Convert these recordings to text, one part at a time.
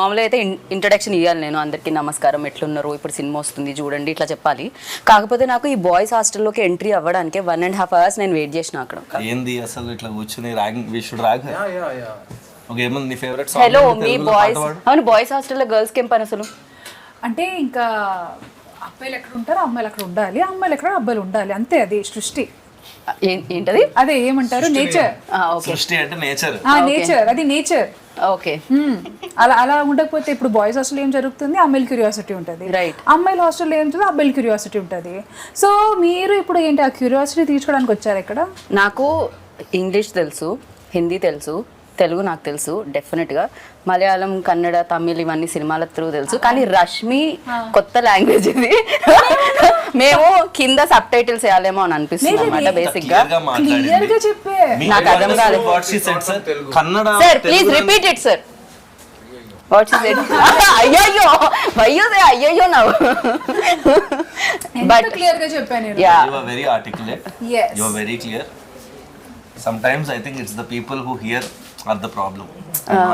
మామూలుగా అయితే ఇంట్రడక్షన్ ఇవ్వాలి, నేను అందరికీ నమస్కారం ఎట్లున్నారు ఇప్పుడు సినిమా వస్తుంది చూడండి ఇట్లా చెప్పాలి. కాకపోతే నాకు ఈ బాయ్స్ హాస్టల్లోకి ఎంట్రీ అవ్వడానికి 1.5 hours నేను వెయిట్ చేసిన అక్కడ. ఏంది అసలు ఇట్లా కూర్చుని rank we should rank. Okay, ఏముంది నీ ఫేవరెట్ సాంగ్? హలో మీ బాయ్స్, అవును బాయ్స్ హాస్టల్లో గర్ల్స్ కి ఏం పని అసలు? అంటే ఇంకా అబ్బాయిలు ఎక్కడ ఉంటారు, అమ్మాయిలు అక్కడ ఉండాలి, అమ్మాయిలు ఎక్కడ అబ్బాయిలు ఉండాలి, అంతే. అది సృష్టి. ఏంటది? అదే ఏమంటారు, నేచర్. సృష్టి అంటే నేచర్. నేచర్, అది నేచర్. ఓకే, అలా ఉండకపోతే ఇప్పుడు బాయ్స్ హాస్టల్ ఏం జరుగుతుంది, అమ్మాయిల క్యూరియాసిటీ ఉంటుంది. రైట్. అమ్మాయిల హాస్టల్ ఏం జరుగుతుంది, అబ్బాయిల క్యూరియాసిటీ ఉంటుంది. సో మీరు ఇప్పుడు ఏంటి ఆ క్యూరియాసిటీ తీర్చుకోవడానికి వచ్చారు ఇక్కడ? నాకు ఇంగ్లీష్ తెలుసు, హిందీ తెలుసు, తెలుగు నాకు తెలుసు డెఫినెట్గా, మలయాళం, కన్నడ, తమిళ్ ఇవన్నీ సినిమాల త్రూ తెలుసు. కానీ రష్మి కొత్త లాంగ్వేజ్ ఇది. మేము కింద సబ్ టైటిల్స్ వేయాలేమో అని అనిపిస్తుంది అన్నమాట బేసిక్ గా. నాకు అర్థం కాలేదు. Sir please repeat it sir. What she said? అయ్యయ్యో అయ్యయ్యో నవ్వు. బట్ క్లియర్ గా చెప్పాను. You are very articulate. You are very clear. Sometimes I think it's the people who hear are the problem.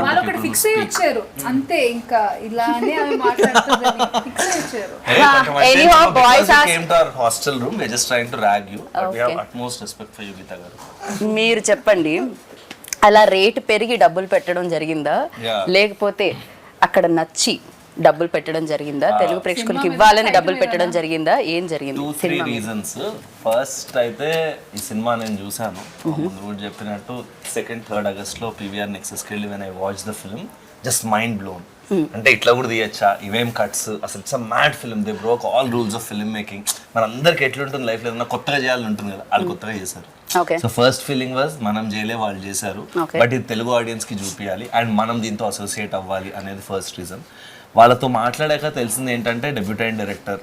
వాళ్ళు అక్కడ ఫిక్స్ అయ్యి వచ్చారు అంతే, ఇంకా ఇలానే అవి మాట్లాడుతుందని ఫిక్స్ అయ్యి వచ్చారు. Anyhow, boys came to our hostel room. We're just trying to rag you, but we have utmost respect for you, Geeta garu. మీరు చెప్పండి, అలా రేట్ పెరిగి డబ్బులు పెట్టడం జరిగిందా, లేకపోతే అక్కడ నచ్చి డబ్బులు పెట్టడం జరిగిందా, తెలుగు ప్రేక్షకులకి ఇవ్వాలని డబ్బులు పెట్టడం జరిగిందా, ఏం జరిగింది? 2-3 reasons. ఫస్ట్ అయితే ఈ సినిమా నేను చూసాను ముందు కూడా చెప్పినట్టు 2nd-3rd August లో PVR Nexus కి వెళ్ళి when I watched the film, just mind blown. అంటే ఇట్లా కూడా తీయచ్చా, ఇవేం కట్స్, అసలు it's a mad film. They broke all rules of film making. మన అందరికి ఎట్లుంటుంది లైఫ్ లో ఏదైనా కొత్తగా చేయాలని ఉంటుంది కదా, వాళ్ళు కొత్తగా చేశారు. సో ఫస్ట్ ఫీలింగ్ వాజ్ మనం చేయలే, వాళ్ళు చేశారు, బట్ ఇది తెలుగు ఆడియన్స్ కి చూపించాలి అండ్ మనం దీంతో అసోసియేట్ అవ్వాలి అనేది ఫస్ట్ రీజన్. వాళ్ళతో మాట్లాడాక తెలిసింది ఏంటంటే డెబ్యూటెంట్ డైరెక్టర్,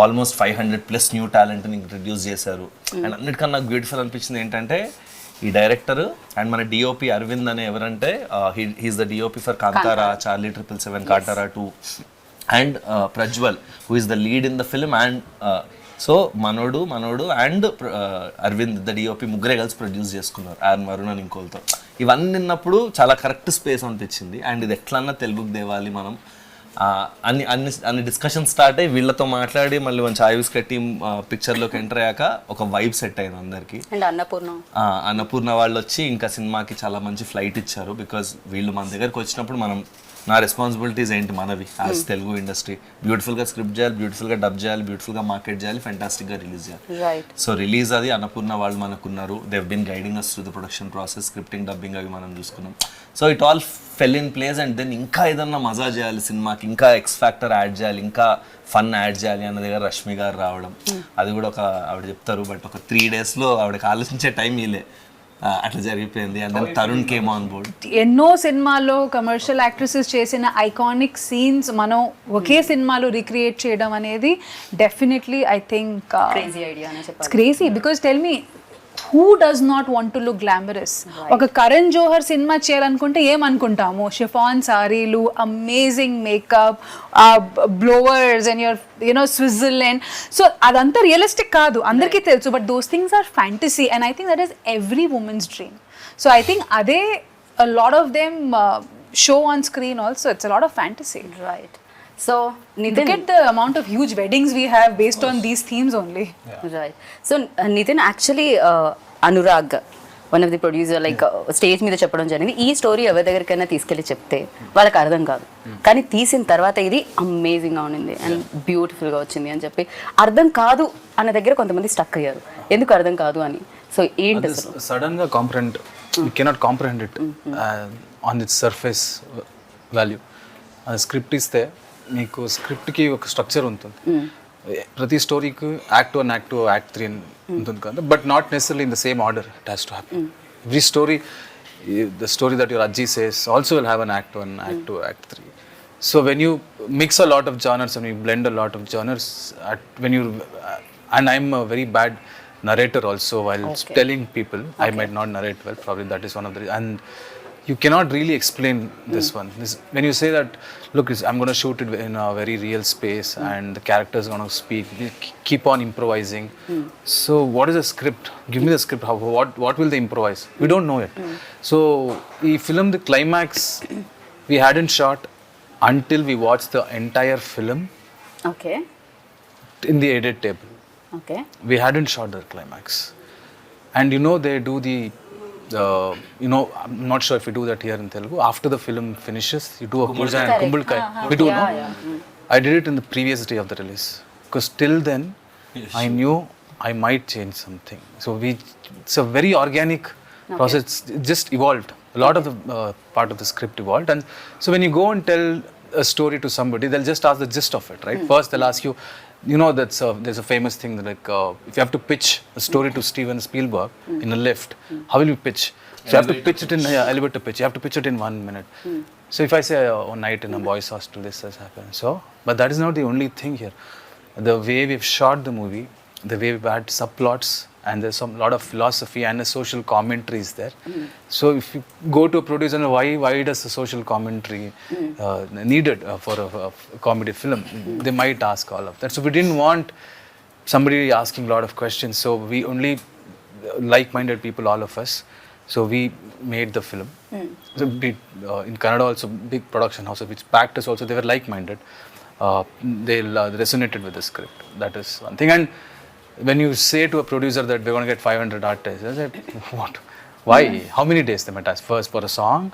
ఆల్మోస్ట్ 500+ న్యూ టాలెంట్ని ఇంట్రడ్యూస్ చేశారు. అండ్ అన్నిటికన్నా నాకు బ్యూటిఫుల్ అనిపించింది ఏంటంటే ఈ డైరెక్టర్ అండ్ మన డిఓపి అరవింద్ అనే ఎవరంటే he's the DOP for Kantara, Charlie 777, Kantara 2, and Prajwal who is the lead in the film. And so మనోడు అండ్ అరవింద్ ద డిఓపి ముగ్గురే కలిసి ప్రొడ్యూస్ చేసుకున్నారు, అండ్ వరుణ్ అని ఇంకోలతో. ఇవన్నీ విన్నప్పుడు చాలా కరెక్ట్ స్పేస్ అనిపించింది. అండ్ ఇది ఎట్లన్నా తెలుగుకి తేవాలి మనం అన్ని డిస్కషన్ స్టార్ట్ అయ్యి వీళ్ళతో మాట్లాడి మళ్ళీ మంచి ఆయుష్క టీమ్ పిక్చర్లోకి ఎంటర్ అయ్యాక ఒక వైబ్ సెట్ అయింది అందరికి. అన్నపూర్ణ వాళ్ళు వచ్చి ఇంకా సినిమాకి చాలా మంచి ఫ్లైట్ ఇచ్చారు. బికాజ్ వీళ్ళు మన దగ్గరకు వచ్చినప్పుడు నా రెస్పాన్సిబిలిటీస్ ఏంటి మనవి యాజ్ తెలుగు ఇండస్ట్రీ, బ్యూటిఫుల్గా స్క్రిప్ట్ చేయాలి, బ్యూటిఫుల్గా డబ్ చేయాలి, బ్యూటిఫుల్గా మార్కెట్ చేయాలి, ఫెంటాస్టిక్గా రిలీజ్ చేయాలి. సో రిలీజ్ అది అన్నపూర్ణ వాళ్ళు మనకున్నారు. They've been guiding us through the production process, scripting, dubbing అవి మనం చూసుకున్నాం. So it all fell in place. And then ఇంకా ఏదన్నా మజా చేయాలి సినిమాకి, ఇంకా ఎక్స్ ఫ్యాక్టర్ యాడ్ చేయాలి, ఇంకా ఫన్ యాడ్ చేయాలి అన్న దగ్గర రష్మి గారు రావడం, అది కూడా ఒక ఆవిడ చెప్తారు బట్ ఒక 3 daysలో ఆవిడకి ఆలోచించే టైం ఇలే, అట్లా జరిగిపోయింది. And then Tarun came on board. ఎన్నో సినిమాల్లో కమర్షియల్ యాక్ట్రెసెస్ చేసిన ఐకానిక్ సీన్స్ మనం ఒకే సినిమాలో రీక్రియేట్ చేయడం అనేది definitely I think crazy idea. Crazy because tell me, who does not want to look glamorous? ఒక కరణ్ జోహర్ సినిమా చేయాలనుకుంటే ఏమనుకుంటాము, షిఫాన్ సారీలు, amazing makeup, flowers and your Switzerland. So అదంతా రియలిస్టిక్ కాదు, అందరికీ తెలుసు, but those things are fantasy and I think that is every women's dream. So I think అదే a lot of them show on screen also. It's a lot of fantasy. Right. So Nithin, look at the amount of huge weddings we have based on these themes only. Right. So Nithin, actually Anurag, one of the producer, like stage మీద చెప్పడం జరిగింది, ఈ story ఎవరి దగ్గరికైనా తీసుకెళ్ళి చెప్తే వాళ్ళకి అర్థం కాదు, కానీ తీసిన తర్వాత ఇది అమేజింగ్గా ఉండింది అండ్ బ్యూటిఫుల్గా వచ్చింది అని చెప్పి. అర్థం కాదు అన్న దగ్గర కొంతమంది స్టక్ అయ్యారు, ఎందుకు అర్థం కాదు అని. సో ఏంటి సడన్గా comprehend, you cannot comprehend it on it's surface value. అది స్క్రిప్ట్ ఇస్తే మీకు స్క్రిప్ట్కి ఒక స్ట్రక్చర్ ఉంటుంది, ప్రతి స్టోరీకి యాక్ట్ 1, యాక్ట్ 2, యాక్ట్ 3 ఉంటుంది కదా, but not necessary in the same order it has to happen. Every story, the story that your అజ్జీ says also will have an act 1, act 2, act 3. So when you mix a lot of genres and you blend a lot of genres, when you and I'm a very bad narrator also while telling people. I might not narrate well, probably that is one of the, and you cannot really explain this one. When you say that, look, I'm going to shoot it in a very real space and the characters are going to speak, keep on improvising. So what is the script? Give me the script. What will they improvise? We don't know it. So the film, the climax we hadn't shot, until we watch the entire film okay in the edit table. Okay We hadn't shot the climax. And you know, they do the, you know, I'm not sure if we do that here in Telugu. After the film finishes, you do a puja and kumbhalkai. We do, no? I did it in the previous day of the release. Because till then, I knew I might change something. So it's a very organic process. It just evolved. A lot of the part of the script evolved. And so when you go and tell a story to somebody, they'll just ask the gist of it, right? First, they'll ask you, you know, there's a famous thing that like, if you have to pitch a story to Steven Spielberg in a lift, how will you pitch? So you have to pitch it in elevator pitch. You have to pitch it in 1 minute. So if I say one night in a boys' hostel, this has happened. So, but that is not the only thing here. The way we've shot the movie, the way we've had subplots, and there's some lot of philosophy and a social commentary is there. So if you go to a producer, and why does the social commentary needed for a comedy film? They might ask all of that. So we didn't want somebody asking a lot of questions. So we only like-minded people, all of us. So we made the film. So in Kannada also, big production houses, which backed us also, they were like-minded. They resonated with the script. That is one thing. And when you say to a producer that we're going to get 500 artists, I said, what? Why? How many days they might ask? First for a song?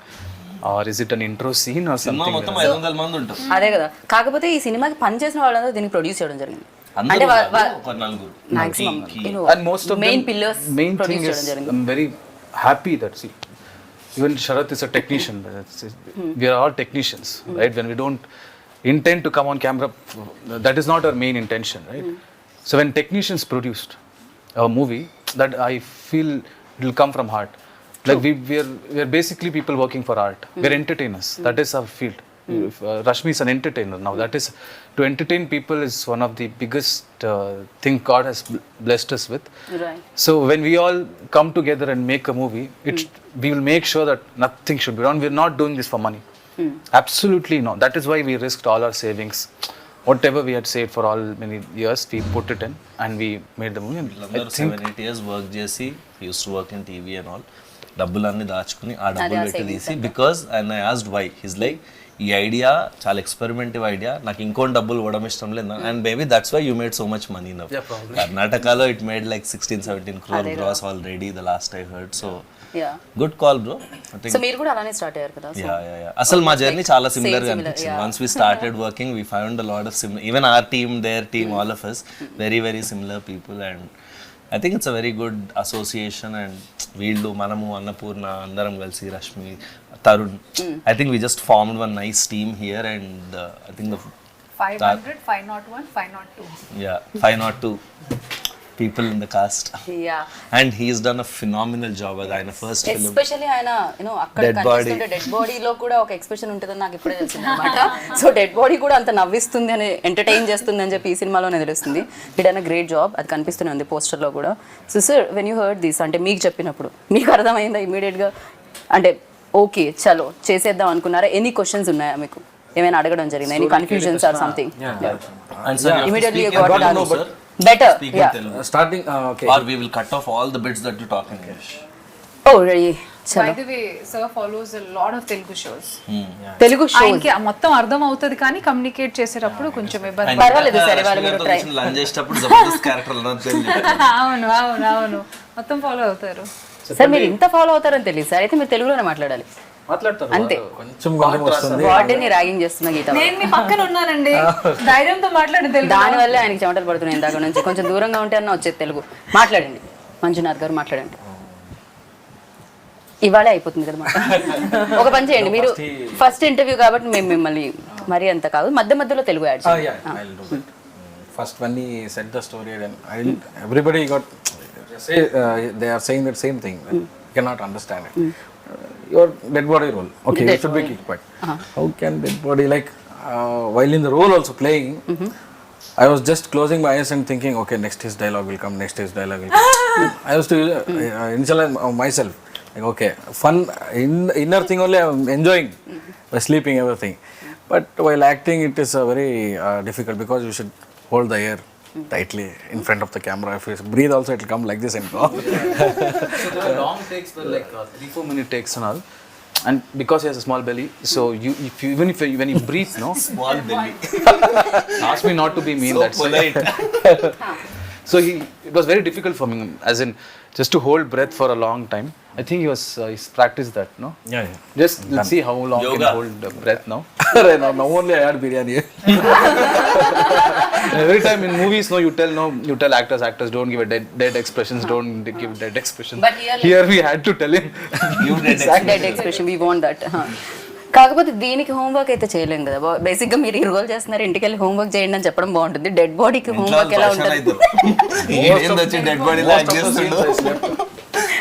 Or is it an intro scene or cinema something? మొత్తం 500 మంది ఉంటారు. అదే కదా. కాకపోతే ఈ సినిమాకి పనిచేసిన వాళ్ళందరూ దీన్ని ప్రొడ్యూస్ చేయడం జరిగింది. అందరూ ఒక నలుగురు. Maximum And most of main them, pillars main thing produce is, చేయడం జరిగింది. I'm very happy that, see, even Sharath is a technician. We are all technicians, right? When we don't intend to come on camera, that is not our main intention, right? So when technicians produced a movie, that I feel it will come from heart. Like we are basically people working for art. We are entertainers. That is our field. Rashmi is an entertainer now. That is, to entertain people is one of the biggest thing God has blessed us with. Right. So when we all come together and make a movie, we will make sure that nothing should be wrong. We are not doing this for money. Absolutely not. That is why we risked all our savings. Whatever we had saved for all many years, we put it in and we made the movie. And I think 7-8 years work చేసి used to work in TV and all, డబ్బులన్నీ దాచుకుని ఆ డబ్బులు పెట్టి తీసి, because and I asked why, he's like, ఈ idea చాలా experimentive idea, నాకు ఇంకోటి డబ్బులు ఇవ్వడం ఇష్టం లేదు, and maybe that's why you made so much money now. కర్ణాటకలో it made like 16-17 crore gross already, the last I heard. So good call bro. So మీరు కూడా అలానే స్టార్ట్ అయ్యారు కదా. అసలు మా జర్నీ చాలా సిమిలర్ గా అనిపించింది. Once we started working we found a lot of similar, even our team, their team, all of us very very similar people. And I think it's a very good association. And వీళ్ళు, మనము, అన్నపూర్ణ అందరం కలిసి, Rashmi, Tarun, I think we just formed one nice team here. And I think the 500, 501, 502. 502 people in the cast. And he's done a phenomenal job as ఆయన first film. Especially ఆయన అక్కడ కనిపిస్తుంటే dead బాడీలో కూడా ఒక ఎక్స్ప్రెషన్ ఉంటుందని నాకు ఇప్పుడే తెలిసింది అనమాట. సో డెడ్ బాడీ కూడా అంత నవ్విస్తుంది అని, ఎంటర్టైన్ చేస్తుంది అని చెప్పి ఈ సినిమాలోనే తెలుస్తుంది. ఇట్ అన్ గ్రేట్ జాబ్, అది కనిపిస్తూనే ఉంది పోస్టర్లో కూడా. So sir, when you heard this, అంటే మీకు చెప్పినప్పుడు మీకు అర్థమైందా ఇమీడియట్గా, అంటే ఓకే చలో చేసేద్దాం అనుకున్నారా? ఎనీ క్వశ్చన్స్ ఉన్నాయా మీకు, ఏమైనా అడగడం జరిగిందా, any confusions or something? Immediately you got it answer. Better, Starting, okay. Or we will cut off all the bits that you talk in English. Oh, really? By the way, sir follows a lot of Telugu shows. Telugu shows ఆయనకి మొత్తం అర్థం అవుతుంది కానీ communicate చేసేటప్పుడు కొంచెం ఇబ్బంది. పర్వాలేదు సరే, వాళ్ళు మీరు ట్రై. లంచ్ చేసేటప్పుడు జబర్దస్త్ క్యారెక్టర్ అవును మొత్తం ఫాలో అవుతారు. సార్ మీరు ఇంత ఫాలో అవుతారని తెలియదు సార్. అయితే మీరు తెలుగులోనే మాట్లాడాలి అంతే. కొంచెం వస్తుంది. వాటిని ర్యాగింగ్ చేస్తున్నా గీత. నేను మీ పక్కన ఉన్నానండి, ధైర్యంతో మాట్లాడి తెలుగు. దానివల్ల ఆయనకి చెమటలు పడుతున్నాయి ఇందాక నుంచి. కొంచెం దూరంగా ఉంటే అన్న వచ్చేది తెలుగు. మాట్లాడండి మంజునాథ్ గారు, మాట్లాడండి. ఇవాళే అయిపోతుంది కదా మాట. ఒక పని చేయండి, మీరు ఫస్ట్ ఇంటర్వ్యూ కాబట్టి మేము మిమ్మల్ని మరీ అంత కాదు, మధ్య మధ్యలో తెలుగు యాడ్ చేయండి. First when he said the story, and everybody got say they are saying that same thing. Cannot understand it. Your dead body role, okay, you should be quiet. How can dead body, like while in the role also playing, I was just closing my eyes and thinking, okay, next his dialogue will come, next his dialogue will come. I was to initialize myself, like okay, fun inner thing only I'm enjoying by sleeping everything, but while acting it is very difficult because you should hold the air tightly in front of the camera. If you breathe also, it will come like this and go. So the long takes were like 3-4 minute takes and all. and because he has a small belly, so when you breathe, no, Small belly. ask me not to be mean. So That's polite. so it was very difficult for me, as in just to hold breath for a long time. I think he's practiced that, no? Yeah. Just let's see how long Yoga. can hold breath now. Now only I had biryani. Every time in movies, no, you tell actors don't give a dead expressions, don't give dead expressions. But here we had to tell him. You did dead expression we want that. కాకపోతే దీనికి homework అయితే చేయలేం కదా. Basic గా మీరు ఈ role చేస్తున్నారు, ఇంటికి వెళ్ళి హోంవర్క్ చేయండి అని చెప్పడం బాగుంటుంది. డెడ్ బాడీకి హోంవర్క్ ఎలా ఉంటుంది? డెడ్ బాడీ లాగ్ చేస్తుండు.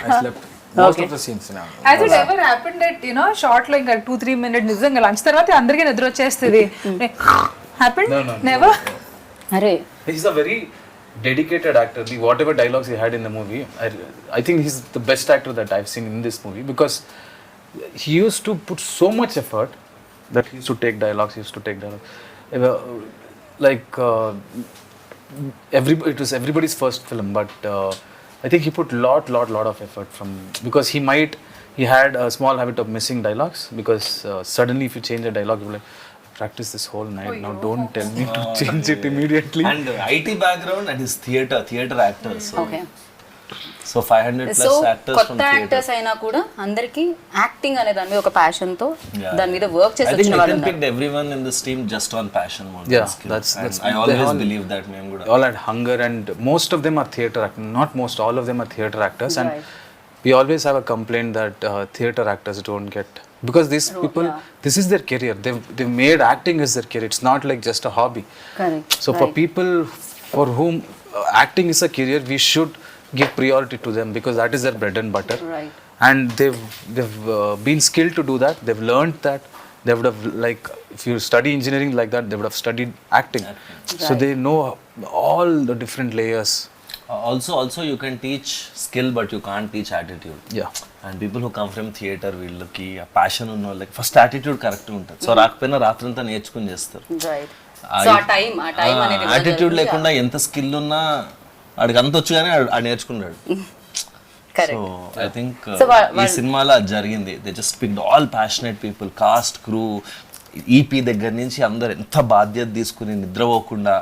I slept most of the scenes now. Has it ever happened that, you know, short లో ఇంకా 2-3 minutes నిజంగా లంచ్ తర్వాత అందరికీ నిద్ర వచ్చేస్తుంది? Happened? No. Never? అరే He's a very dedicated actor. Whatever dialogues he had in the movie, I think he's the best actor that I've seen in this movie, because he used to put so much effort that he used to take dialogues. Like it was everybody's first film, but I think he put lot of effort because he had a small habit of missing dialogues, because suddenly if you change a dialogue, you're like, practice this whole night. Now don't tell me to change it immediately. And IT background and his theater actor. So okay. So 500 so plus actors from కొత్త theater. Actors అయినా కూడా అందరికి acting అనే దాని మీద ఒక passion తో దాని మీద వర్క్ చేసి I think వచ్చిన వాళ్ళు Nithin ఉన్నారు. picked everyone in this team just on passion more Yeah, than skill. that's- And that's- I they always all- believe that మేము కూడా. They all had hunger, and most of them are theater actors. Not most, all of them are theater actors. And Right. we always have a complaint that theater actors don't get, because these people, this is their career. They've made acting as their career. It's not like just a hobby. Correct. So for people for whom acting is a career, we should give priority to them, because that is their bread and butter. Right. And they've been skilled to do that. They've learned that. They would have, like, if you study engineering like that, they would have studied acting. So they know all the different layers. Also you can teach skill, but you can't teach attitude. Yeah. And people who come from theater, వీళ్ళకి ఆ passion ఉన్న వాళ్ళకి first attitude correct ఉంటుంది. So రాకపోయినా రాత్రంతా నేర్చుకుని చేస్తారు. Right. So ఆ టైం అనేది యాటిట్యూడ్ లేకుండా ఎంత స్కిల్ ఉన్నా ఆడికి అంత వచ్చు కానీ ఆడు నేర్చుకున్నాడు. సో ఐ థింక్ ఈ సినిమాలో అది జరిగింది. They just picked all passionate people, cast, crew, EP దగ్గర నుంచి అందరు ఎంత బాధ్యత తీసుకుని నిద్రపోకుండా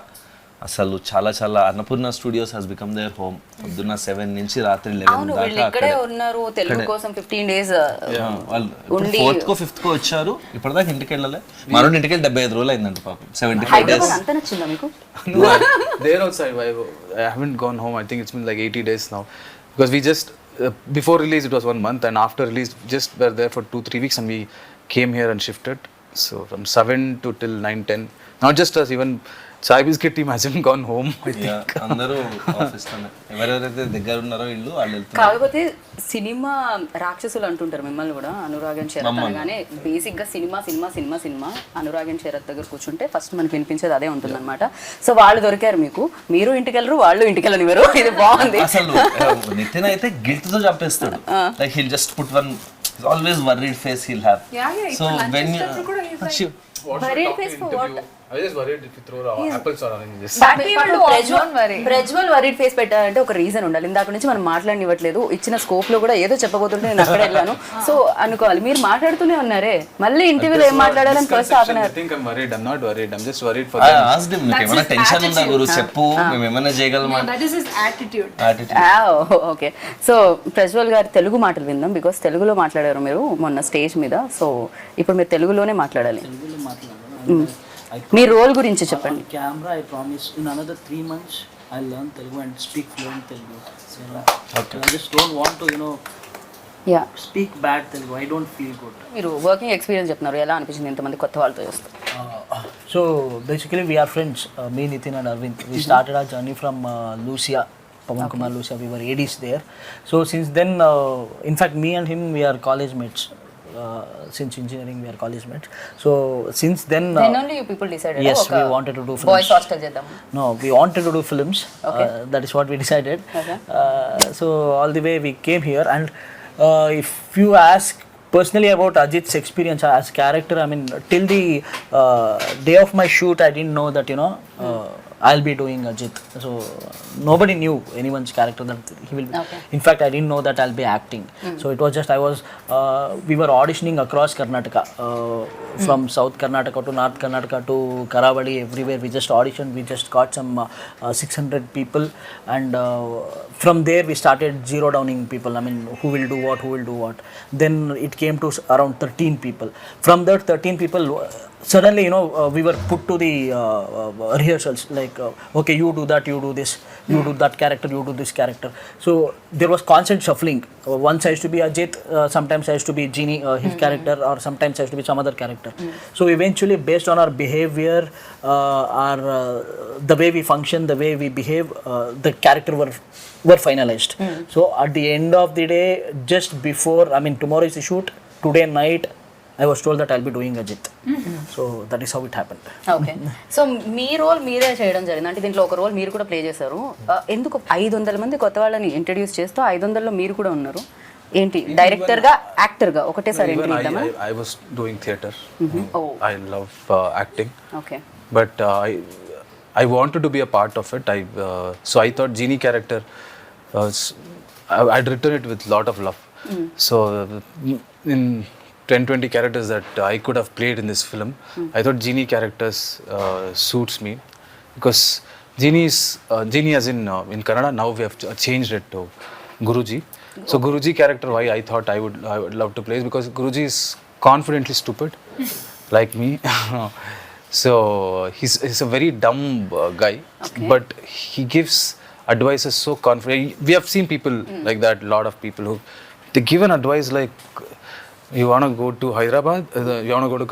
అసలు చాలా Annapurna studios has become their home. పొద్దున్న 7 నుంచి రాత్రి 11 దాకా ఇక్కడే ఉన్నారు. తెలుగు కోసం 15 days వాళ్ళు 4th కో 5th కో వచ్చారు. ఇప్పటిదాకా ఇంటికి వెళ్ళలే. మరో ఇంటికి వెళ్ళి 75 రోజులు అయిందంట పాపం. 75 days. హైదరాబాద్ అంత నచ్చిందా మీకు? No, there outside. I haven't gone home. I think it's been like 80 days now, because we just before release it was 1 month, and after release just were there for 2-3 weeks, and we came here and shifted. So from 7 to till 9-10. Not just us, even Chai Biscuit team hasn't gone home, I think. అందరూ office లోనే. ఎవరెవరైతే దగ్గర ఉన్నారో ఇల్లు వాళ్ళు వెళ్తున్నారు. కాకపోతే cinema రాక్షసులు అంటుంటారు మిమ్మల్ని కూడా. అనురాగన్ శరత్ అనగానే బేసిక్ గా సినిమా అనురాగన్ శరత్ దగ్గర కూర్చుంటే ఫస్ట్ మనకి వినిపించేది అదే ఉంటుంది అనమాట. సో వాళ్ళు దొరికారు మీకు. మీరు ఇంటికి వెళ్ళరు, వాళ్ళు ఇంటికి వెళ్ళనివ్వరు. ఇది బాగుంది. అసలు నితిన్ అయితే గిల్ట్ తో చంపేస్తాడు. Like he'll just put one always worried face he'll have. So when Worried face for what? I was just worried if you throw apples or oranges. Prajwal worried face పెట్టాలంటే ఒక రీజన్ ఉండాలి. ఇందాక నుంచి మనం మాట్లాడనివ్వట్లేదు. ఇచ్చిన స్కోప్ లో కూడా ఏదో చెప్పబోతుంటే నేను అక్కడ వెళ్ళాను. సో అనుకోవాలి. మీరు మాట్లాడుతూనే ఉన్నారే. మళ్ళీ ఇంటర్వ్యూలో ఏం మాట్లాడాలని first half an hour. I think I'm worried. I'm not worried. I'm just worried for I them. asked him, నీకు ఏమైనా టెన్షన్ ఉందా గురు చెప్పు, మేము ఏమైనా చేయగలమా? That is his attitude. Okay. So Prajwal గారి తెలుగు మాటలు విందాం. బికాస్ తెలుగులో మాట్లాడారు మీరు మొన్న స్టేజ్ మీద. సో ఇప్పుడు మీరు తెలుగులోనే మాట్లాడాలి. మీ రోల్ గురించి చెప్పండి. Camera, I promise in another 3 months I'll learn Telugu and speak fluent Telugu. So, I just don't want to, yeah. speak bad Telugu. I don't feel good. మీరు వర్కింగ్ ఎక్స్పీరియన్స్ చెప్తున్నారు. ఎలా అనిపించింది ఇంతమంది కొత్త వాళ్ళతో చేస్తారు? So basically we are friends, me, Nithin and Arvind. We started our journey from Lucia, Pawan Kumar Lucia. We were ADs there. So since then, in fact me and him, we are college mates. Since engineering we are college mates. So since then, Then only you people decided. yes, we wanted to do films. Boys hostel చేద్దాం. No, we wanted to do films. That is what we decided. Okay. So all the way we came here, and if you ask personally about Ajit's experience as character, I mean, till the day of my shoot, I didn't know that I'll be doing Ajit. So nobody knew anyone's character that he will be. Okay. In fact, I didn't know that I'll be acting. So it was just we were auditioning across Karnataka, from South Karnataka to North Karnataka to Karavali, everywhere. We just auditioned. We just got some 600 people, and from there we started zero downing people. I mean, who will do what. Then it came to around 13 people. From that 13 people, suddenly, we were put to the rehearsals, like, okay, you do that, you do this, you do that character, you do this character. So there was constant shuffling. Once I used to be Ajit, sometimes I used to be Genie, his character, or sometimes I used to be some other character. So eventually, based on our behavior, the way we function, the way we behave, the character were finalized. So at the end of the day, just before, I mean, tomorrow is the shoot, today night, I was told that I'll be doing Ajit. So that is how it happened. Okay so మీ role మీరే చేయడం జరిగింది అంటే దీంట్లో ఒక role మీరు కూడా play చేశారు ఎందుకు 500 మంది కొత్త వాళ్ళని ఇంట్రడ్యూస్ చేస్తూ 500లో మీరు కూడా ఉన్నారు ఏంటి డైరెక్టర్ గా యాక్టర్ గా ఒకటేసారి Even ఎంట్రీ ఇద్దామా I was doing theatre. Oh. I love acting. Okay But I wanted to be a part of it. So I thought Genie character, I'd written it with lot of love. So in 10-20 characters that I could have played in this film, I thought Genie characters suits me because Genie as in Kannada, now we have changed it to Guruji. So Guruji character, why I thought I would love to play is because Guruji is confidently stupid like me. So he's a very dumb guy, but he gives advices so confident. We have seen people like that, lot of people who they give an advice like, you want to go to Hyderabad, you want to go to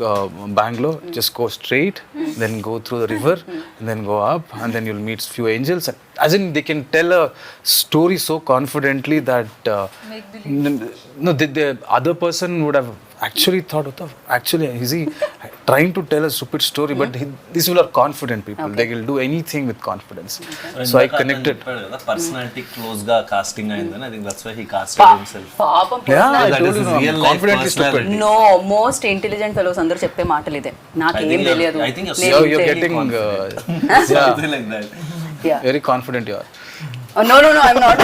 Bangalore, just go straight, then go through the river, and then go up, and then you'll meet few angels. As in, they can tell a story so confidently that the other person would have actually thought, actually, is he trying to tell a stupid story? But these people are confident people. They will do anything with confidence. So I connected. Personality close ga casting ayindani. I think that's why he casted himself. పాపం Yeah, I That told is you, his no, real I'm life confidently stupid. personality. No most intelligent fellows అందరూ చెప్పే మాటలు ఇదే నాకేం I think తెలియదు you're You're getting Something like that. very confident you are. No I'm not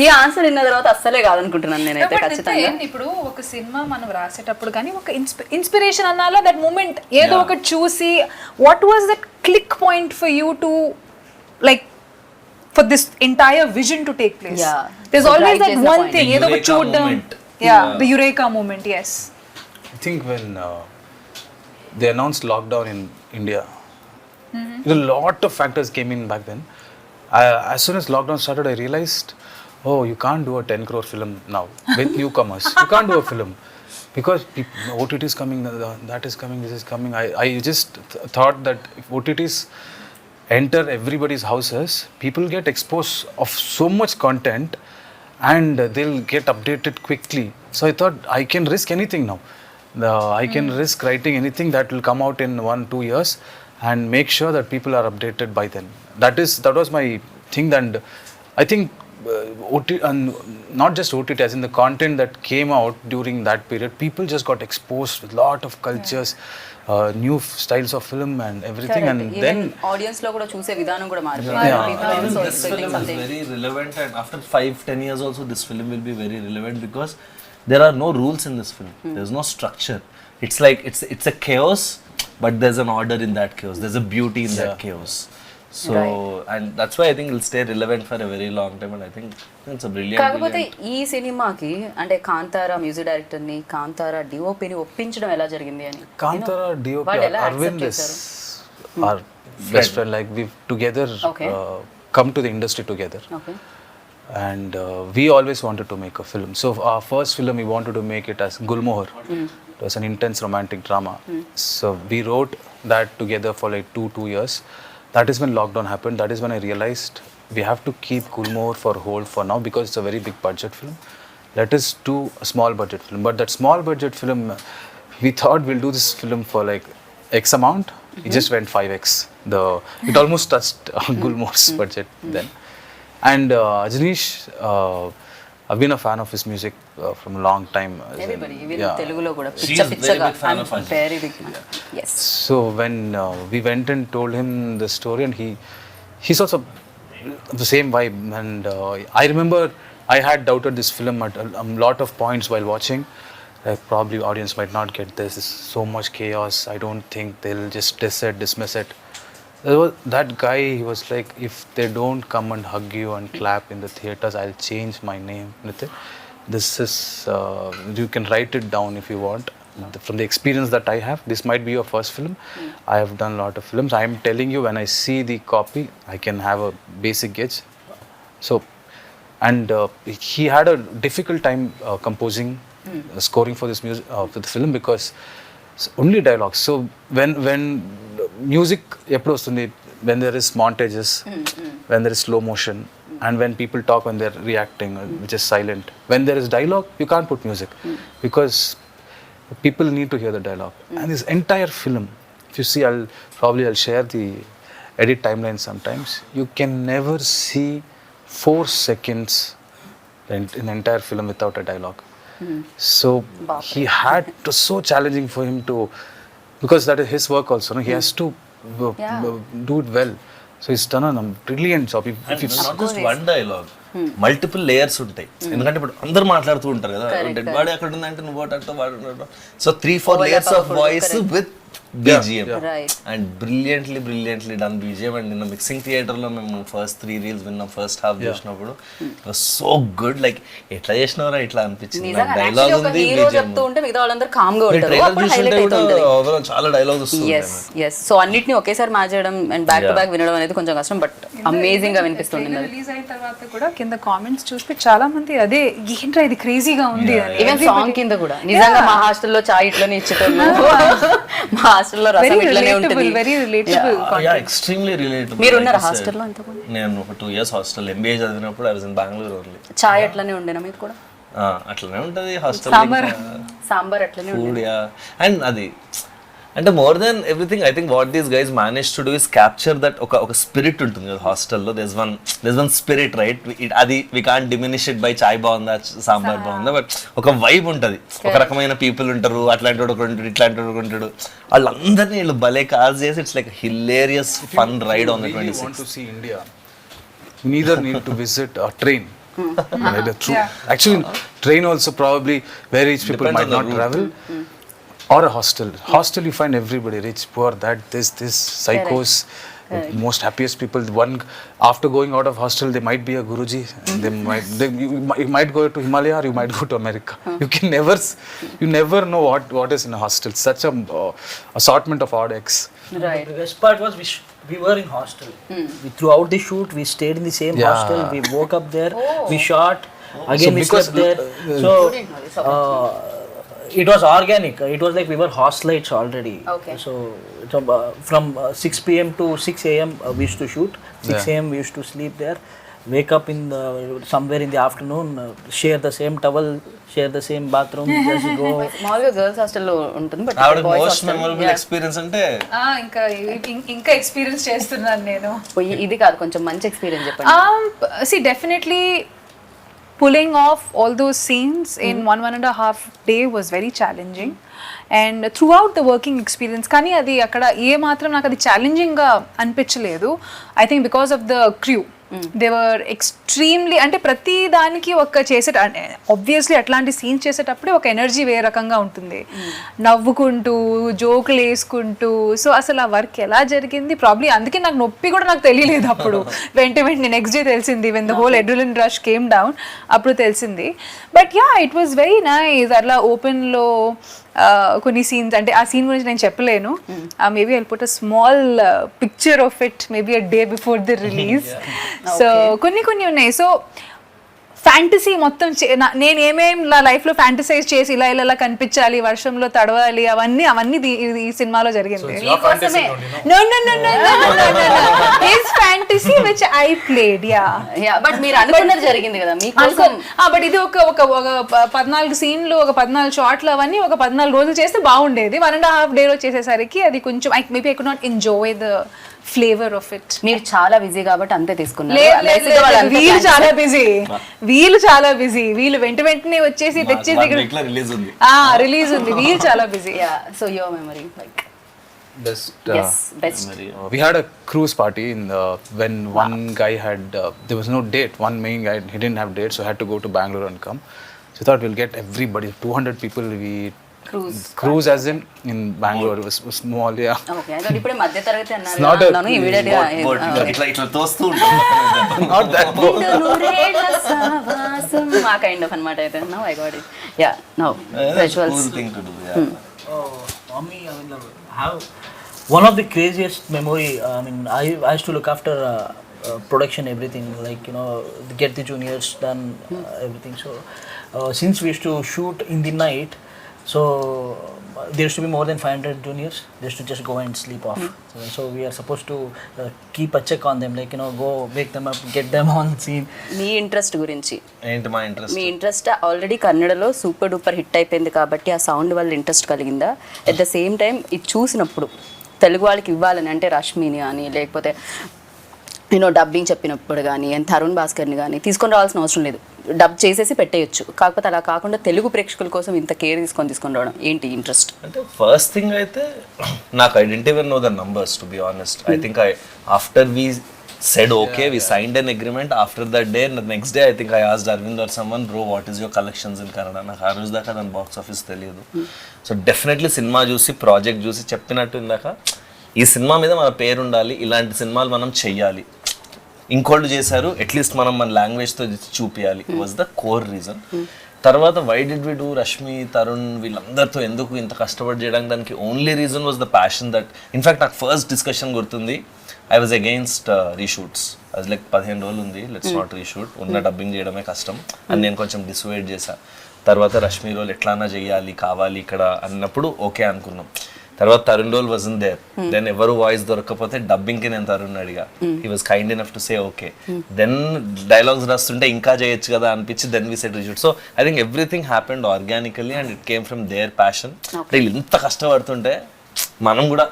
ఈ answer విన్న తర్వాత అస్సలే కాదనుకుంటున్నాను నేనైతే ఖచ్చితంగా ఇప్పుడు ఒక సినిమా మనం రాసేటప్పుడు కానీ ఒక ఇన్స్పిరేషన్ అన్నాలో దట్ మూమెంట్ ఏదో ఒకటి చూసి what was that click point for you to like for this entire vision to take place Yeah. There is So always bright that చేసిన వన్ point. థింగ్ ఏదో ఒకటి Eureka చూడడం moment. The eureka moment yes I think when they announced lockdown in India, a lot of factors came in back then. As soon as lockdown started, I realized, oh, you can't do a 10 crore film now with newcomers. You can't do a film because OTT is coming, that is coming, this is coming. I just thought that if OTTs enter everybody's houses, people get exposed of so much content and they'll get updated quickly. So I thought I can risk anything now. I can risk writing anything that will come out in 1-2 years and make sure that people are updated by then. That was my thing, and I think OTT, and not just OTT, as in the content that came out during that period, people just got exposed with lot of cultures, new styles of film and everything, and then audience లో కూడా చూసే విధానం కూడా I మారిపోయింది think this film is very relevant, and after 5-10 years also this film will be very relevant because there are no rules in this film. There's no structure. It's like it's a chaos, but there's an order in that chaos. There's a beauty in that chaos. So and that's why I think it'll stay relevant for a very long time, and I think it's a brilliant. కాకపోతే ఈ సినిమాకి అంటే Kantara music director ని కాంతారా డిఓపిని ఒప్పించడం ఎలా జరిగింది అని Kantara DOP వాళ్ళు ఎలా Arvind accept is చేశారు? our best friend. Like we've together Okay. come to the industry together. Okay And we always wanted to make a film. So our first film, we wanted to make it as Gulmohar. It was an intense romantic drama. So we wrote that together for like 2 years. That is when lockdown happened. That is when I realized we have to keep Gulmohar for hold for now because it's a very big budget film. Let us do a small budget film. But that small budget film, we thought we'll do this film for like X amount. It just went 5x. It almost touched Gulmohar's budget then. And Ajanish, I've been a fan of his music from a long time. Everybody, even Telugulo kuda She picha is very pichaga. big fan I'm of Ajay. very big fan. Yes. So when we went and told him the story, and he's also the same vibe. And I remember I had doubted this film at a lot of points while watching. Like probably audience might not get this. There's so much chaos. I don't think they'll just dismiss it. That guy, he was like, if they don't come and hug you and clap in the theaters, I'll change my name. Nithin, this is you can write it down if you want. From the experience that I have, this might be your first film. I have done a lot of films. I am telling you, when I see the copy, I can have a basic gauge. So, and he had a difficult time composing, scoring for this music for the film, because it's only dialogues. So when music eppudu vastundi, when there is montages, when there is slow motion, and when people talk, when they're reacting, which is silent. When there is dialogue, you can't put music because people need to hear the dialogue. And this entire film, if you see, I'll share the edit timeline sometimes. You can never see 4 seconds in the entire film without a dialogue. So he had it was so challenging for him to, because that is his work also. No? He has to do it well. So he's done a brilliant job. And it's not just one dialogue, multiple layers ఉంటాయి. ఎందుకంటే ఇప్పుడు అందరు మాట్లాడుతూ ఉంటారు కదా, dead body అక్కడ ఉందంటే నువ్వు అట్లా వాడు. So 3-4 layers of voice with BGM. And brilliantly done BGM. And నిన్న మిక్సింగ్ థియేటర్ లో మేము ఫస్ట్ 3 రీల్స్ విన్నాం, ఫస్ట్ హాఫ్ చూసినప్పుడు it was so good. Like ఎట్లా చేసినారా ఇట్లా అనిపించింది. డైలాగ్ ఉంది, చెప్తూ ఉంటే మిగతా వాళ్ళందరూ కామ్ గా ఉంటారు. చాలా డైలాగ్ వస్తుంది. yes సో అన్నిటిని ఒకేసారి మార్చడం అండ్ బ్యాక్ టు బ్యాక్ వినడం అనేది కొంచెం కష్టం, బట్ అమేజింగ్ గా వినిపిస్తుంది. రిలీజ్ అయిన తర్వాత కూడా కింద కామెంట్స్ చూస్తే చాలా మంది అదే ఏంట్రా ఇది క్రేజీగా ఉంది అని. ఈవెన్ సాంగ్ కింద కూడా నిజంగా మా హాస్టల్లో చాయ్ ఇట్లనే ఇచ్చేటోళ్ళు, మా హాస్టల్లో రసం ఇట్లనే ఉంటుంది. Very relatable. Yeah extremely relatable. మీరు ఉన్నారా హాస్టల్లో అంతకుముందు? నేను ఒక 2 years హాస్టల్ MBA చదివినప్పుడు I was in Bengaluru only. చాయ్ అట్లనే ఉండేనా మీకు కూడా? అట్లనే ఉంటుంది హాస్టల్. సాంబార్ అట్లనే ఫుడ్. యా అండ్ అది అంటే more than everything I think what these guys manage to do is capture that ఒక స్పిరిట్ ఉంటుంది కదా హాస్టల్లో. This one spirit right. అది we can't diminish it by చాయ్ బాగుందా సాంబార్ బాగుందా, బట్ ఒక వైబ్ ఉంటుంది. ఒక రకమైన పీపుల్ ఉంటారు, అట్లాంటి వాడు ఉంటాడు, ఇట్లాంటి వాడు ఉంటాడు. వాళ్ళందరినీ వీళ్ళు భలే కాల్ చేసి it's like hilarious fun ride on the 26th. Want to see India, you neither need to visit a train. Actually, train also probably where rich people Depends might on the not route. travel. Or a hostel. Hostel you find everybody, rich, poor, that, this, psychos, most happiest people. One after going out of hostel, they might be a Guruji. You might go to Himalaya or you might go to America. You never know what is in a hostel. Such a assortment of odd eggs. Right. The best part was we were in hostel. Throughout the shoot, we stayed in the same hostel. We woke up there. We shot. Again, we slept there. So. It was organic. It was like we were hostelites already. Okay. So from 6 p.m. to 6 a.m. We used to shoot. 6 a.m. we used to sleep there. Wake up somewhere in the afternoon. Share the same towel. Share the same bathroom. Just go. మామూలుగా girls హాస్టల్లో ఉంటుంది, but ఆవిడ most memorable experience అంటే ఇంకా experience చేస్తున్నాను నేను. ఇది కాదు, కొంచెం మంచి ఎక్స్పీరియన్స్ చెప్పండి. See, definitely pulling off all those scenes in 1.5 day was very challenging, and throughout the working experience కానీ అది అక్కడ ఏ మాత్రం నాకు అది ఛాలెంజింగ్గా అనిపించలేదు. I think because of the crew. They were extremely, అంటే ప్రతి దానికి ఒక ఆబ్వియస్లీ అట్లాంటి సీన్స్ చేసేటప్పుడే ఒక ఎనర్జీ వేరే రకంగా ఉంటుంది, నవ్వుకుంటూ జోకులు వేసుకుంటూ. సో అసలు ఆ వర్క్ ఎలా జరిగింది ప్రాబ్లీ అందుకే నాకు నొప్పి కూడా నాకు తెలియలేదు అప్పుడు. వెంటనే నెక్స్ట్ డే తెలిసింది, when the whole adrenaline rush came down, అప్పుడు తెలిసింది. But yeah it was very nice. అట్లా ఓపెన్లో కొన్ని సీన్స్, అంటే ఆ సీన్ గురించి నేను చెప్పలేను. Maybe I'll put a small picture of it maybe a day before the release. So కొన్ని ఉన్నాయి. సో ఫ్యాంటసీ మొత్తం నేను ఏమేమి నా లైఫ్లో ఫ్యాంటసైజ్ చేసి ఇలా కనిపించాలి, వర్షంలో తడవాలి, అవన్నీ ఈ సినిమాలో జరిగింది. Fantasy which I played. But మీరు అనుకున్నది జరిగింది కదా మీకోసం. బట్ ఇది ఒక 14 సీన్లు, ఒక 14 షాట్లు, అవన్నీ ఒక 14 రోజులు చేస్తే బాగుండేది. 1.5 డేలో చేసేసరికి అది కొంచెం maybe I could not enjoy the flavour of it. మీరు చాలా బిజీ కాబట్టి అంతే తీసుకున్నారు. వీళ్ళు చాలా బిజీ, వీళ్ళు వెంటనే వచ్చేసి తెచ్చేసి రిలీజ్ ఉంది, రిలీజ్ ఉంది, వీళ్ళు చాలా busy. So your memory like best. We had a cruise party when one guy had there was no date. One main guy, he didn't have date, so had to go to Bangalore and come. So we thought we'll get everybody, 200 people. We cruise as in Bangalore. It was small, yeah. Okay, I ఇప్పుడే మధ్య తరగతి not a- అన్నాను immediate గా ఇట్లా తోస్తూ ఉంటాం. Not that boat. మా kind of అన్నమాట. అయితే now I got it. Yeah now visuals. Cool thing to do, yeah. Mommy, I mean, have one of the craziest memory. I mean, I used to look after production, everything, like, you know, get the juniors done, everything. So since we used to shoot in the night, so there used to be more than 500 juniors. They used to just go and sleep off. So we are supposed to keep a check on them, like, you know, go wake them up, get them on scene. Me interest గురించి, ఏంటి మా interest? మీ interest already కన్నడలో super duper hit అయిపోయింది కాబట్టి ఆ sound వల్ల interest కలిగిందా? At the same time ఇది చూసినప్పుడు తెలుగు వాళ్ళకి ఇవ్వాలని, అంటే రష్మిని కానీ లేకపోతే నేను డబ్బింగ్ చెప్పినప్పుడు కానీ తరుణ్ భాస్కర్ని కానీ తీసుకొని రావాల్సిన అవసరం లేదు, డబ్ చేసేసి పెట్టేయచ్చు. కాకపోతే అలా కాకుండా తెలుగు ప్రేక్షకుల కోసం ఇంత కేర్ తీసుకొని రావడం ఏంటి ఇంట్రెస్ట్? అంటే ఫస్ట్ థింగ్ అయితే నాకు I didn't even know the numbers, to be honest. I think after we said okay, we signed an agreement. After that day, the next day I think I asked Arvind or someone, bro, what is your collections in Kannada? నాకు ఆ రోజు దాకా దాని box office తెలియదు. So definitely cinema చూసి project చూసి చెప్పినట్టు ఇందాక ఈ సినిమా మీద మన పేరు ఉండాలి, ఇలాంటి సినిమాలు మనం చెయ్యాలి, ఇంకోళ్ళు చేశారు అట్లీస్ట్ మనం మన లాంగ్వేజ్తో చూపించాలి, వాజ్ ద కోర్ రీజన్. తర్వాత why did we do Rashmi, Tarun వీళ్ళందరితో ఎందుకు ఇంత కష్టపడి చేయడానికి, దానికి only reason was the passion. That in fact నాకు ఫస్ట్ డిస్కషన్ గుర్తుంది, ఐ వాజ్ అగెయిన్స్ట్ రీషూట్స్. అది లైక్ 15 రోజులు ఉంది, లెట్స్ నాట్ రీషూట్, ఉన్న డబ్బింగ్ చేయడమే కష్టం అని నేను కొంచెం డిసైడ్ చేశా. తర్వాత రష్మి రోల్ ఎట్లానా చేయాలి, కావాలి ఇక్కడ అన్నప్పుడు ఓకే అనుకున్నాం. తర్వాత Tarun role was there, then ఎవరు వాయిస్ దొరకకపోతే డబ్బింగ్కి నేను తరుణ్ అడిగా, he was kind enough to say okay. Then dialogues రాస్తుంటే ఇంకా చేయొచ్చు కదా అనిపించి then we said reshoot. So I think everything happened organically and it came from their passion. వీళ్ళు ఇంత కష్టపడుతుంటే మనం కూడా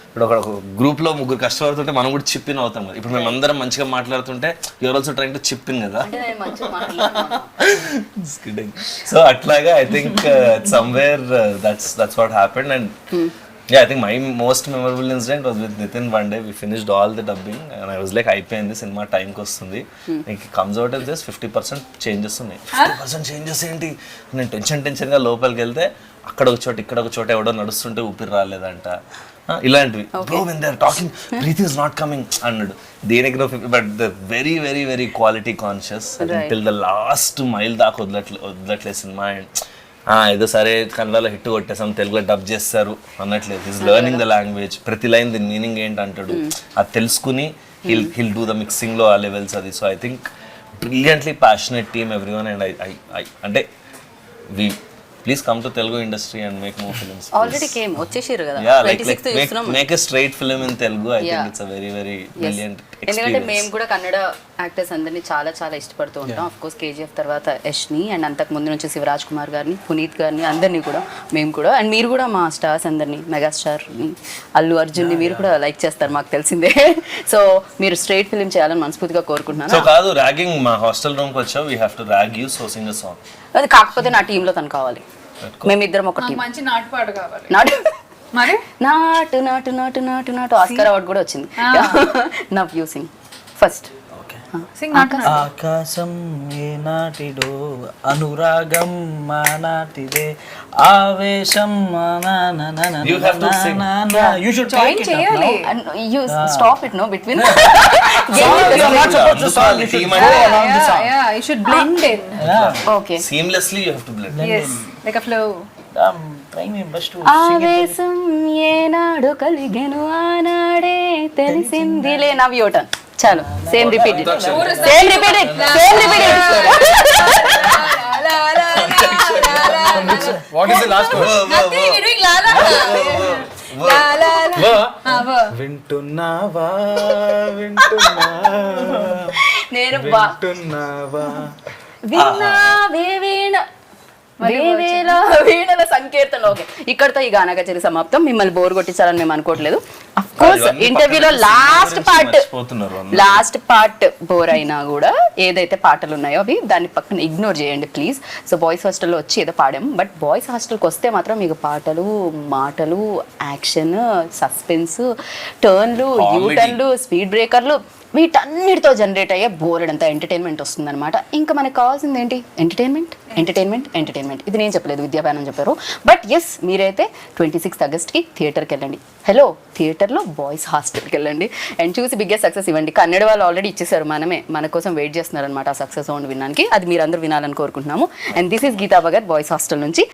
ఇప్పుడు ఒక గ్రూప్లో 3 కష్టపడుతుంటే మనం కూడా చిప్పిన్ అవుతాం కదా. ఇప్పుడు మేము అందరం మంచిగా మాట్లాడుతుంటే యూఆర్ ఆల్సో ట్రైంగ్ టు చిప్పిన్ కదా. సో అట్లాగా I think somewhere that's what happened. And yeah, I think my most memorable incident was with Nithin. One day we finished all the dubbing and I was like, అయిపోయింది cinema టైంకి వస్తుంది, ఇంక comes out as just 50% changes ఉన్నాయి. 50% changes ఏంటి, నేను టెన్షన్గా లోపలికి వెళ్తే అక్కడ ఒక చోట ఇక్కడ ఒక చోట ఎవడో నడుస్తుంటే ఊపిరి రాలేదంట, ఇలాంటివి. Bro when they are talking breath is not coming అన్నాడు. దేనికి but the very very very quality conscious till the last mile దాకా వదలట్లేదు సినిమా. అండ్ ఏదో సరే కన్నడలో హిట్ కొట్టేసాం, తెలుగులో డబ్ చేస్తారు అన్నట్లేదు. ఈజ్ లెర్నింగ్ ద లాంగ్వేజ్, ప్రతి లైన్ దీని మీనింగ్ ఏంటి అంటాడు, అది తెలుసుకుని హిల్ డూ ద మిక్సింగ్లో ఆ లెవెల్స్ అది. So I think brilliantly passionate team everyone. And I అంటే we please come to Telugu industry and make more films. Already came వచ్చేసారు కదా, yeah, like make a straight film in Telugu. I think it's a very very brilliant experience. ఎందుకంటే మేము కూడా Kannada actors అందరినీ చాలా చాలా ఇష్టపడుతూ ఉంటాం. ఆఫ్ కోర్స్ కేజీఎఫ్ తర్వాత యష్ని అండ్ అంతకు ముందు నుంచి శివరాజ్ కుమార్ గారిని, పునీత్ గారిని, అందరినీ కూడా మేము కూడా. అండ్ మీరు కూడా మా స్టార్స్ అందరినీ, మెగాస్టార్ని, అల్లు అర్జున్ని మీరు కూడా లైక్ చేస్తారు మాకు తెలిసిందే. సో మీరు స్ట్రైట్ ఫిల్మ్ చేయాలని మనస్ఫూర్తిగా కోరుకుంటున్నాను. సో కాదు ర్యాగింగ్, మా హాస్టల్ రూమ్కి వచ్చావు, we have to rag you, so Singh a song. అది కాకపోతే నా టీంలో తను కావాలి, మేమిద్దరం ఒక టీం. మంచి నాటుపాడు కావాలి. మరి నాటు నాటు నాటు నాటు నాటు ఆస్కార్ అవార్డు కూడా వచ్చింది. Now you sing first. ఆకాశం ఏ నాటిడో, అనురాగం మా నాటిదే, ఆవేశం You have to sing. You should Join take it up చేయాలి. now. And you stop it, no, between. You're not supposed to song. You should go along the song. Yeah, you should blend in. Yeah. Okay. Seamlessly you have to blend. Yes, like a flow. I'm trying my best to sing it. ఆవేశం ఏనాడు కలిగెను ఆనాడే తెలిసిందిలే. Now your turn. చాలు, same repeat it, same repeat it, same repeat it. What is the last word? Nothing, you're doing la la la. La la la. వింటున్నావా వింటున్నావా నేను వింటున్నావా వీణ వేవేణ వేవేల వీణల సంఖ్య సంకీర్తన. ఓకే, ఇక్కడతో ఈ గానా కచేరీ సమాప్తం. మిమ్మల్ని బోర్ కొట్టించాలని మేము అనుకోవట్లేదు. అఫ్ కోర్స్ ఇంటర్వ్యూలో లాస్ట్ పార్ట్ బోర్ అయినా కూడా ఏదైతే పాటలు ఉన్నాయో అవి దాన్ని పక్కన ఇగ్నోర్ చేయండి ప్లీజ్. సో బాయ్స్ హాస్టల్లో వచ్చి ఏదో పాడాము, బట్ బాయ్స్ హాస్టల్కి వస్తే మాత్రం మీకు పాటలు, మాటలు, యాక్షన్, సస్పెన్స్, టర్న్లు, యూటర్న్లు, స్పీడ్ బ్రేకర్లు, వీటన్నిటితో జనరేట్ అయ్యే బోలెడంత ఎంటర్టైన్మెంట్ వస్తుందన్నమాట. ఇంకా మనకు కావాల్సింది ఏంటి? Entertainment, entertainment, entertainment. ఇది నేను చెప్పలేదు, విద్యాభ్యానం చెప్పారు. బట్ ఎస్, మీరైతే 26th ఆగస్ట్కి థియేటర్కి వెళ్ళండి. హలో, థియేటర్లో బాయ్స్ హాస్టల్కి వెళ్ళండి అండ్ చూసి బిగ్గెస్ట్ సక్సెస్ ఇవ్వండి. కన్నడ వాళ్ళు ఆల్రెడీ ఇచ్చేసారు, మన కోసం వెయిట్ చేస్తున్నారు అనమాట ఆ సక్సెస్ సౌండ్ వినడానికి. అది మీరందరూ వినాలని కోరుకుంటున్నాము. And this is Geetha Bhagat boys hostel నుంచి.